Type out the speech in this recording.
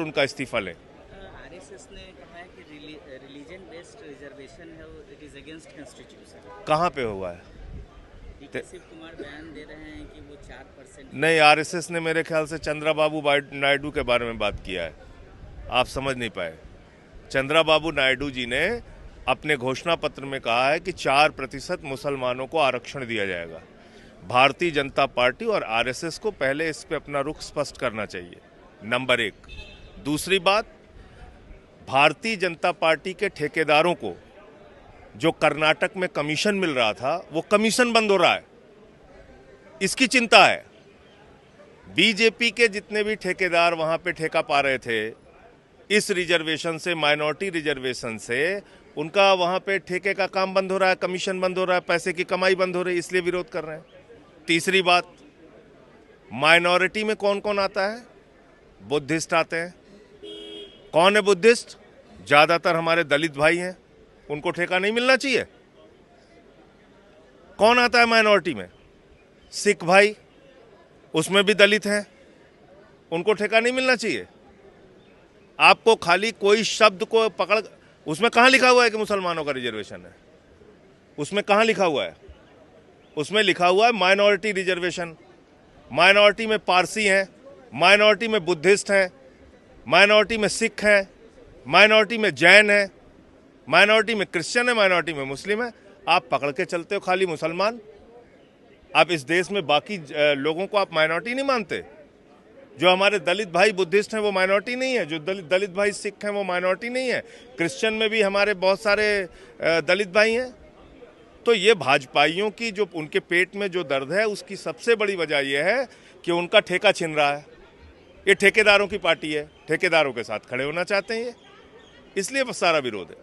उनका इस्तीफा लें। आरएसएस ने कहा है कि रिलीजन बेस्ड रिजर्वेशन है, इट इज अगेंस्ट कॉन्स्टिट्यूशन। कहाँ पे हुआ है? डीके शिव कुमार बयान दे रहे हैं कि वो 4% नहीं, आरएसएस ने मेरे ख्याल से चंद्रबाबू नायडू के बारे में बात किया है, आप समझ नहीं पाए। चंद्रबाबू नायडू जी ने अपने घोषणा पत्र में कहा है कि 4% मुसलमानों को आरक्षण दिया जाएगा। भारतीय जनता पार्टी और आरएसएस को पहले इस पे अपना रुख स्पष्ट करना चाहिए, नंबर 1। दूसरी बात, भारतीय जनता पार्टी के ठेकेदारों को जो कर्नाटक में कमीशन मिल रहा था, वो कमीशन बंद हो रहा है, इसकी चिंता है। बीजेपी के जितने भी ठेकेदार वहां पे ठेका पा रहे थे इस रिजर्वेशन से, माइनॉरिटी रिजर्वेशन से, उनका वहां पे ठेके का काम बंद हो रहा है, कमीशन बंद हो रहा है, पैसे की कमाई बंद हो रही है, इसलिए विरोध कर रहे हैं। तीसरी बात, माइनॉरिटी में कौन कौन आता है? बुद्धिस्ट आते हैं। कौन है बुद्धिस्ट? ज्यादातर हमारे दलित भाई हैं, उनको ठेका नहीं मिलना चाहिए। कौन आता है माइनॉरिटी में? सिख भाई, उसमें भी दलित हैं, उनको ठेका नहीं मिलना चाहिए। आपको खाली कोई शब्द को पकड़, उसमें कहां लिखा हुआ है कि मुसलमानों का रिजर्वेशन है? उसमें कहां लिखा हुआ है? उसमें लिखा हुआ है माइनॉरिटी रिजर्वेशन। माइनॉरिटी में पारसी हैं, माइनॉरिटी में बुद्धिस्ट हैं, माइनॉरिटी में सिख हैं, माइनॉरिटी में जैन हैं, माइनॉरिटी में क्रिश्चियन है, माइनॉरिटी में मुस्लिम है। आप पकड़ के चलते हो खाली मुसलमान। आप इस देश में बाकी लोगों को आप माइनॉरिटी नहीं मानते? जो हमारे दलित भाई बुद्धिस्ट हैं वो माइनॉरिटी नहीं है, जो दलित भाई सिख हैं वो माइनॉरिटी नहीं है, क्रिश्चियन में भी हमारे बहुत सारे दलित भाई हैं। तो ये भाजपाइयों की जो उनके पेट में जो दर्द है, उसकी सबसे बड़ी वजह यह है कि उनका ठेका छिन रहा है। ये ठेकेदारों की पार्टी है, ठेकेदारों के साथ खड़े होना चाहते हैं ये, इसलिए बस सारा विरोध है।